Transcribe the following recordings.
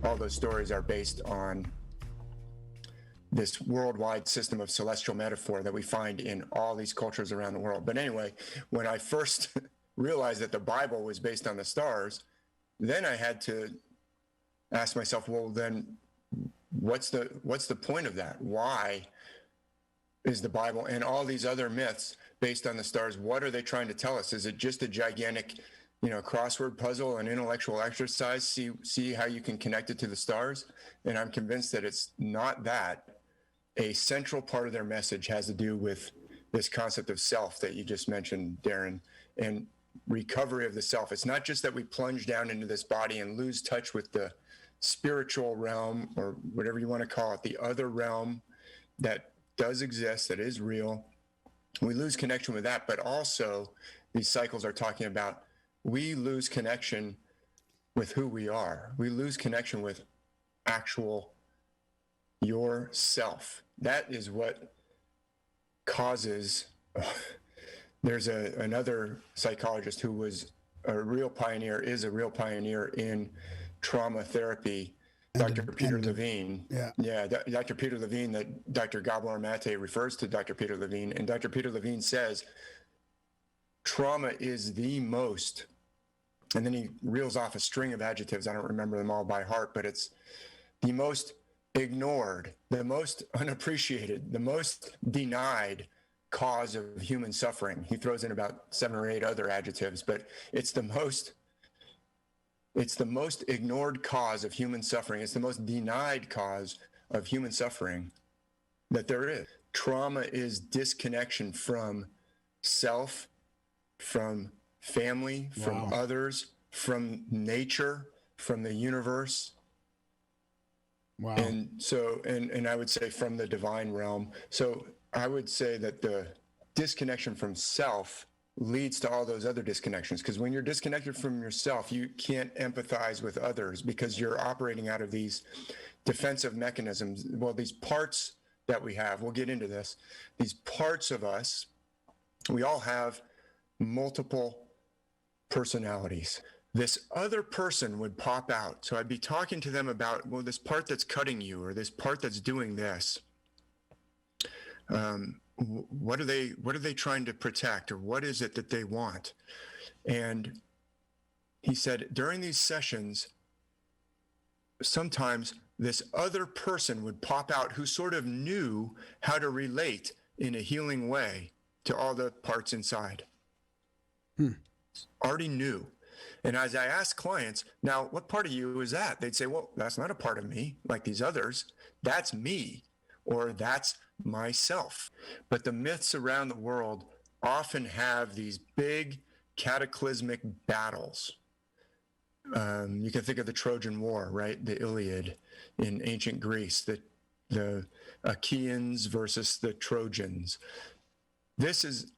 all those stories are based on this worldwide system of celestial metaphor that we find in all these cultures around the world. But anyway, when I first realized that the Bible was based on the stars, then I had to ask myself, well, then what's the point of that? Why is the Bible and all these other myths based on the stars? What are they trying to tell us? Is it just a gigantic, crossword puzzle, an intellectual exercise? See how you can connect it to the stars? And I'm convinced that it's not that. A central part of their message has to do with this concept of self that you just mentioned, Darren, and recovery of the self. It's not just that we plunge down into this body and lose touch with the spiritual realm, or whatever you want to call it, the other realm that does exist, that is real. We lose connection with that, but also these cycles are talking about we lose connection with who we are. We lose connection with actual yourself. That is what causes. There's another psychologist who was a real pioneer, is a real pioneer in trauma therapy, Dr. Peter Levine. Yeah, Dr. Peter Levine, that Dr. Gabor Mate refers to Dr. Peter Levine, and Dr. Peter Levine says trauma is the most, and then he reels off a string of adjectives. I don't remember them all by heart, but it's the most ignored, the most unappreciated, the most denied cause of human suffering. He throws in about 7 or 8 other adjectives, but it's the most ignored cause of human suffering. It's the most denied cause of human suffering that there is. Trauma is disconnection from self, from family, from others, from nature, from the universe. Wow. And so, and I would say from the divine realm. So I would say that the disconnection from self leads to all those other disconnections, because when you're disconnected from yourself, you can't empathize with others because you're operating out of these defensive mechanisms. Well, these parts that we have, we'll get into this, these parts of us, we all have multiple personalities. This other person would pop out. So I'd be talking to them about, well, this part that's cutting you, or this part that's doing this. What are they trying to protect, or what is it that they want? And he said during these sessions, sometimes this other person would pop out who sort of knew how to relate in a healing way to all the parts inside. Already knew. And as I ask clients, now, what part of you is that? They'd say, well, that's not a part of me like these others. That's me, or that's myself. But the myths around the world often have these big cataclysmic battles. You can think of the Trojan War, right? The Iliad in ancient Greece, the Achaeans versus the Trojans. This is,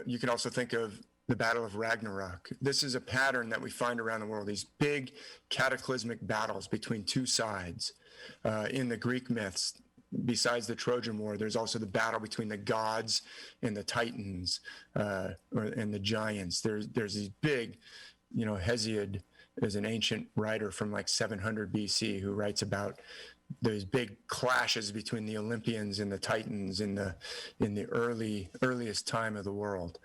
you can also think of the Battle of Ragnarok. This is a pattern that we find around the world, these big cataclysmic battles between two sides. In the Greek myths, besides the Trojan War, there's also the battle between the gods and the Titans, and the giants. There's these big, Hesiod is an ancient writer from like 700 BC who writes about those big clashes between the Olympians and the Titans in the earliest time of the world.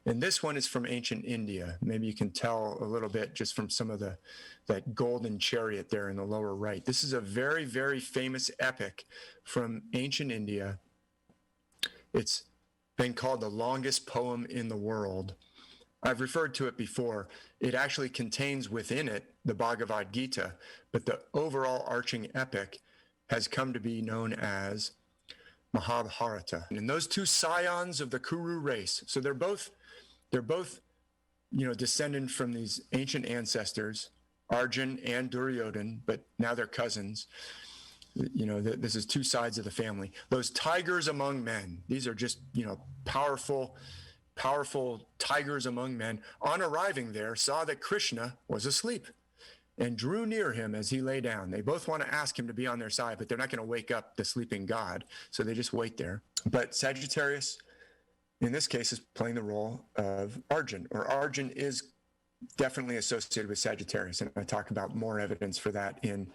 And this one is from ancient India. Maybe you can tell a little bit just from some of that golden chariot there in the lower right. This is a very, very famous epic from ancient India. It's been called the longest poem in the world. I've referred to it before. It actually contains within it the Bhagavad Gita, but the overall arching epic has come to be known as Mahabharata. And those two scions of the Kuru race, so they're both descended from these ancient ancestors, Arjun and Duryodhan, but now they're cousins. This is two sides of the family. Those tigers among men, these are just, powerful tigers among men, on arriving there, saw that Krishna was asleep and drew near him as he lay down. They both want to ask him to be on their side, but they're not going to wake up the sleeping god, so they just wait there. But Sagittarius, in this case, is playing the role of Arjun, or Arjun is definitely associated with Sagittarius. And I talk about more evidence for that in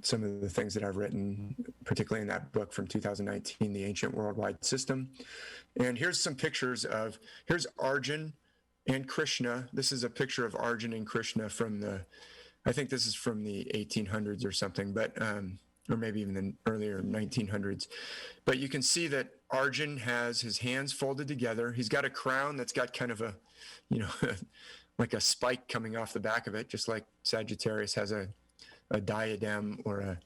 some of the things that I've written, particularly in that book from 2019, The Ancient Worldwide System. And here's some pictures here's Arjun and Krishna. This is a picture of Arjun and Krishna I think this is from the 1800s or something, but, or maybe even the earlier 1900s. But you can see that Arjun has his hands folded together. He's got a crown that's got kind of a, like a spike coming off the back of it, just like Sagittarius has a diadem or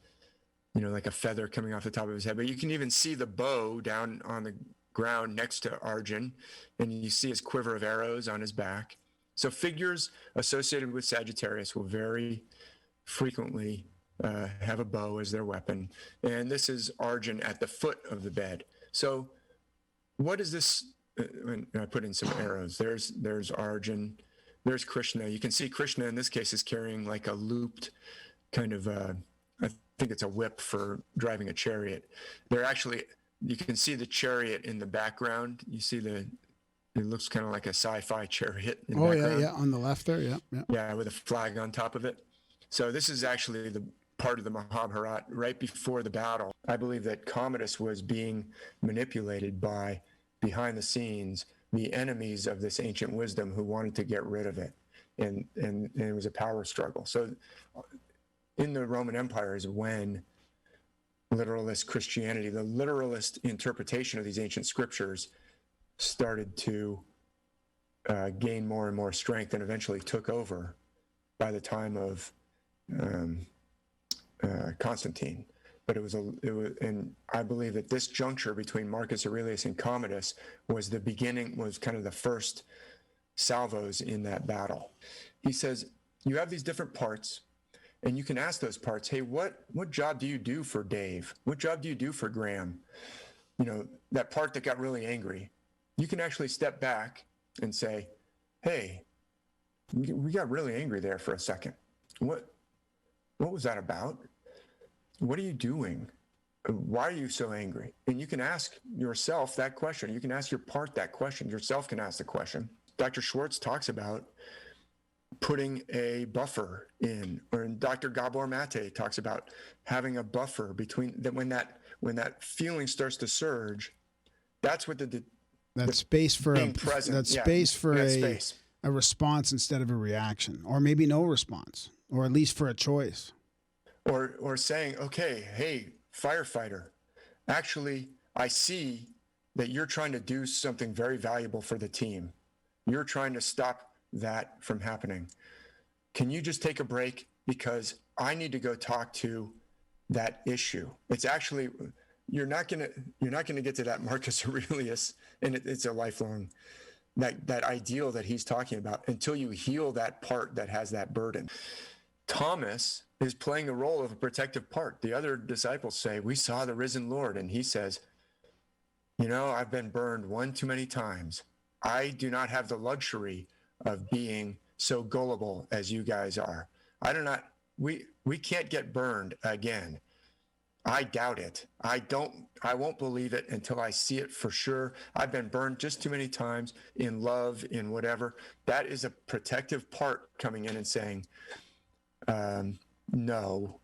like a feather coming off the top of his head. But you can even see the bow down on the ground next to Arjun, and you see his quiver of arrows on his back. So figures associated with Sagittarius will very frequently have a bow as their weapon. And this is Arjun at the foot of the bed. So what is this? I put in some arrows. There's Arjun. There's Krishna. You can see Krishna in this case is carrying like a looped kind of, I think it's a whip for driving a chariot. You can see the chariot in the background. You see it looks kind of like a sci-fi chariot in the background. Yeah, on the left there, yeah. Yeah, with a flag on top of it. So this is actually the part of the Mahabharata right before the battle. I believe that Commodus was being manipulated by, behind the scenes, the enemies of this ancient wisdom who wanted to get rid of it. And it was a power struggle. So in the Roman Empire is when literalist Christianity, the literalist interpretation of these ancient scriptures, started to gain more and more strength and eventually took over by the time of Constantine. But and I believe that this juncture between Marcus Aurelius and Commodus was kind of the first salvos in that battle. He says, you have these different parts, and you can ask those parts, hey, what job do you do for Dave? What job do you do for Graham? That part that got really angry. You can actually step back and say, hey, we got really angry there for a second. What was that about? What are you doing? Why are you so angry? And you can ask yourself that question. You can ask your part that question. Yourself can ask the question. Dr. Schwartz talks about putting a buffer in, or Dr. Gabor Mate talks about having a buffer between that when that feeling starts to surge. That's what that space for a response instead of a reaction, or maybe no response, or at least for a choice. Or saying, okay, hey, firefighter, actually, I see that you're trying to do something very valuable for the team. You're trying to stop that from happening. Can you just take a break? Because I need to go talk to that issue. It's actually, you're not gonna get to that Marcus Aurelius, and it's a lifelong, that ideal that he's talking about, until you heal that part that has that burden. Thomas is playing the role of a protective part. The other disciples say, we saw the risen Lord. And he says, I've been burned one too many times. I do not have the luxury of being so gullible as you guys are. We can't get burned again. I doubt it. I won't believe it until I see it for sure. I've been burned just too many times in love, in whatever. That is a protective part coming in and saying, no.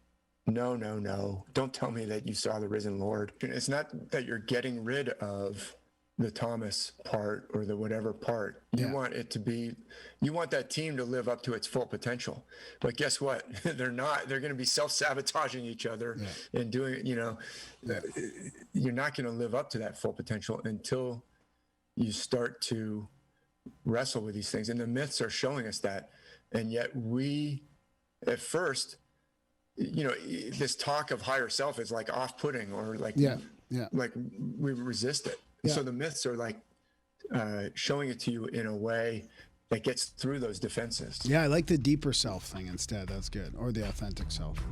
Don't tell me that you saw the risen Lord. It's not that you're getting rid of the Thomas part or the whatever part. You want it to be, you want that team to live up to its full potential. But guess what? They're not. They're going to be self-sabotaging each other and doing, you're not going to live up to that full potential until you start to wrestle with these things. And the myths are showing us that. And yet we, at first, this talk of higher self is like off-putting, or like, like we resist it. Yeah. So the myths are like showing it to you in a way that gets through those defenses. Yeah, I like the deeper self thing instead. That's good. Or the authentic self.